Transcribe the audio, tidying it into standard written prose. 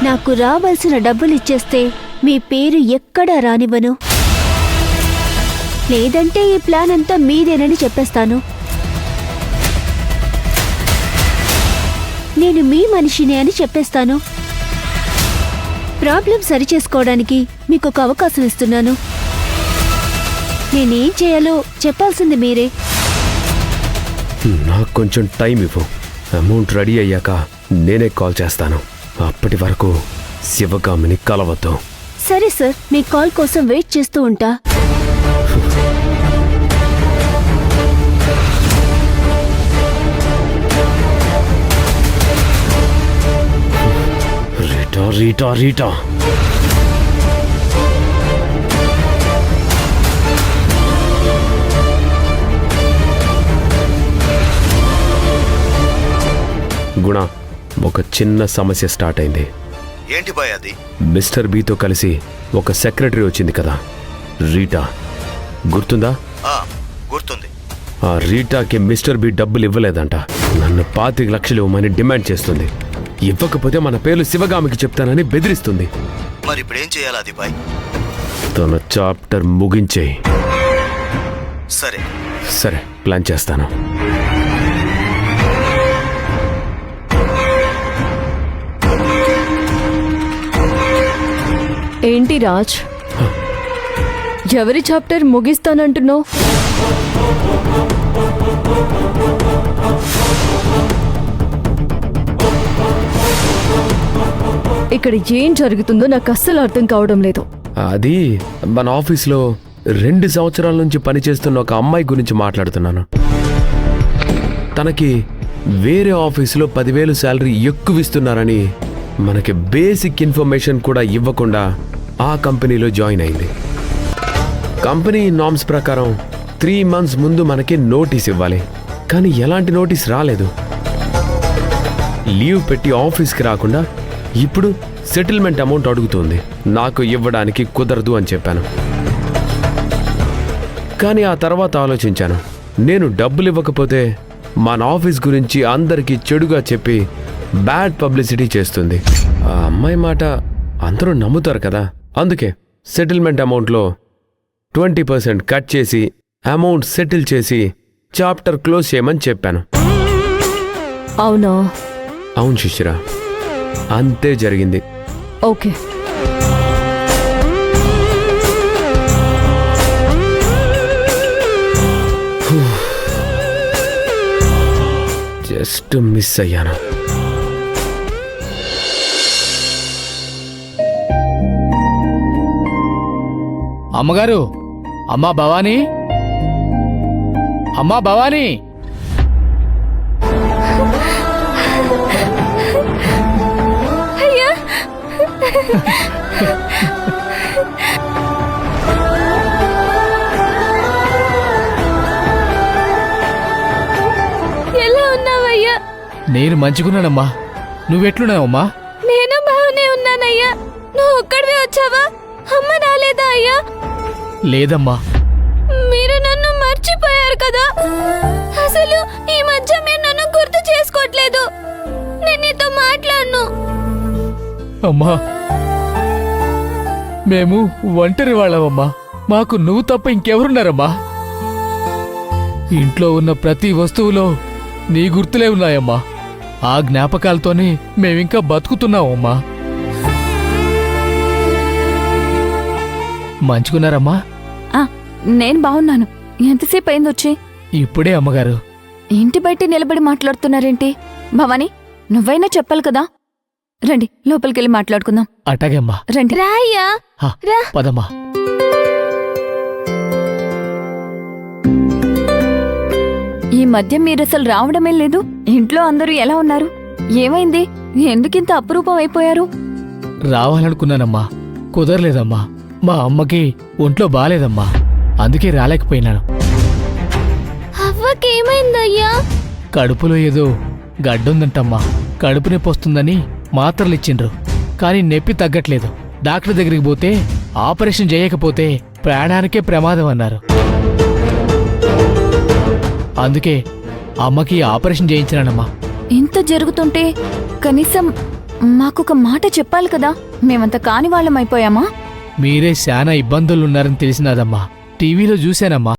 నాకు రావాల్సిన డబ్బులిచ్చేస్తే మీ పేరు ఎక్కడా రానివ్వను. లేదంటే ఈ ప్లాన్ అంతా మీదేనని చెప్పేస్తాను. నేను మీ మనిషినే అని చెప్పేస్తాను. ప్రాబ్లం సరిచేసుకోవడానికి మీకు ఒక అవకాశం ఇస్తున్నాను. నేనేం చేయాలో చెప్పాల్సింది మీరే. నాకు కొంచెం టైం ఇవ్వు. అమౌంట్ రెడీ అయ్యాక నేనే కాల్ చేస్తాను. అప్పటి వరకు శివగామిని కలవద్దు. సరే సార్, మీ కాల్ కోసం వెయిట్ చేస్తూ ఉంటా. రీటా రీటా రీటా గుణ, ఒక చిన్న సమస్య స్టార్ట్ అయింది. ఏంటి బాయ్ అది? మిస్టర్ బితో కలిసి ఒక సెక్రటరీ వచ్చింది కదా, రీటా. గుర్తుందా? గుర్తుంది. ఆ రీటాకి మిస్టర్ బి డబ్బులు ఇవ్వలేదంట. నన్ను 25 లక్షలు ఇవ్వమని డిమాండ్ చేస్తుంది. ఇవ్వకపోతే మన పేర్లు శివగామికి చెప్తానని బెదిరిస్తుంది. మరి ఇప్పుడు ఏం చేయాలి అది బాయ్? తన చాప్టర్ ముగించేయి. సరే సరే, ప్లాన్ చేస్తాను. ఏంటి రాజ్, ఎవరి చాప్టర్ ముగిస్తానంటున్నావు? ఇక్కడ ఏం జరుగుతుందో నాకు అస్సలు అర్థం కావడం లేదు. అది మన ఆఫీస్లో 2 సంవత్సరాల నుంచి పనిచేస్తున్న ఒక అమ్మాయి గురించి మాట్లాడుతున్నాను. తనకి వేరే ఆఫీసులో 10,000 శాలరీ ఎక్కువ ఇస్తున్నారని మనకి బేసిక్ ఇన్ఫర్మేషన్ కూడా ఇవ్వకుండా ఆ కంపెనీలో జాయిన్ అయింది. కంపెనీ నామ్స్ ప్రకారం 3 మంత్స్ ముందు మనకి నోటీస్ ఇవ్వాలి, కానీ ఎలాంటి నోటీస్ రాలేదు. లీవ్ పెట్టి ఆఫీస్కి రాకుండా ఇప్పుడు సెటిల్మెంట్ అమౌంట్ అడుగుతుంది. నాకు ఇవ్వడానికి కుదరదు అని చెప్పాను. కానీ ఆ తర్వాత ఆలోచించాను, నేను డబ్బులు ఇవ్వకపోతే మన ఆఫీస్ గురించి అందరికీ చెడుగా చెప్పి బ్యాడ్ పబ్లిసిటీ చేస్తుంది. ఆ అమ్మాయి మాట అందరూ నమ్ముతారు కదా. అందుకే సెటిల్మెంట్ అమౌంట్లో 20% కట్ చేసి అమౌంట్ సెటిల్ చేసి చాప్టర్ క్లోజ్ చేయమని చెప్పాను. అవునా? అవును శిశిరా, అంతే జరిగింది. ఓకే, జస్ట్ మిస్ అయ్యాను. అమ్మగారు, అమ్మా భవానీ, అమ్మా భవానీ. అయ్యా, ఎలా ఉన్నావయ్యా? నేను మంచిగున్నానమ్మా. నువ్వెట్లున్నావమ్మా? నేను బాగానే ఉన్నానయ్యా. నువ్వు ఒక్కడివే వచ్చావా? అమ్మ రాలేదా అయ్యా? లేదమ్మా. మీరు నన్ను మర్చిపోయారు కదా. అసలు ఈ మధ్య మీరు నన్ను గుర్తు చేసుకోవట్లేదు. నేను నీతో మాట్లాడను. అమ్మా, మేము ఒంటరి వాళ్ళమమ్మా. మాకు నువ్వు తప్ప ఇంకెవరున్నారమ్మా? ఇంట్లో ఉన్న ప్రతి వస్తువులో నీ గుర్తులే ఉన్నాయమ్మా. ఆ జ్ఞాపకాలతోనే మేమింకా బతుకుతున్నామమ్మా. మంచుకున్నారమ్మా? నేను బాగున్నాను. ఎంతసేపు అయింది వచ్చి? ఇప్పుడే అమ్మగారు. ఇంటి బయట నిలబడి మాట్లాడుతున్నారేంటి? భవానీ, నువ్వైనా చెప్పాలి కదా. రండి, లోపలికెళ్ళి మాట్లాడుకుందాం. అటాగే అమ్మా. రండి. రాయ్యా, రా. పదమ్మా. ఈ మధ్య మీరసలు రావడమే లేదు. ఇంట్లో అందరూ ఎలా ఉన్నారు? ఏమైంది? ఎందుకింత అపురూపం అయిపోయారు? రావాలనుకున్నానమ్మా, కుదరలేదమ్మా. మా అమ్మకి ఒంట్లో బాలేదమ్మా, అందుకే రాలేకపోయినాను. అవ్వకేమైందయ్యా? కడుపులో ఏదో గడ్డుందంటమ్మా. కడుపు నొప్పి వస్తుందని మాత్రలిచ్చిండ్రు, కానీ నొప్పి తగ్గట్లేదు. డాక్టర్ దగ్గరికి పోతే ఆపరేషన్ చేయకపోతే ప్రాణానికే ప్రమాదం అన్నారు. అందుకే అమ్మకి ఆపరేషన్ చేయించినానమ్మా. ఇంత జరుగుతుంటే కనీసం మాకొక మాట చెప్పాలి కదా, మేమంత కాని వాళ్ళం అయిపోయామా? మీరే శానా ఇబ్బందులున్నారని తెలిసినదమ్మా. టీవీలో చూశానమ్మా.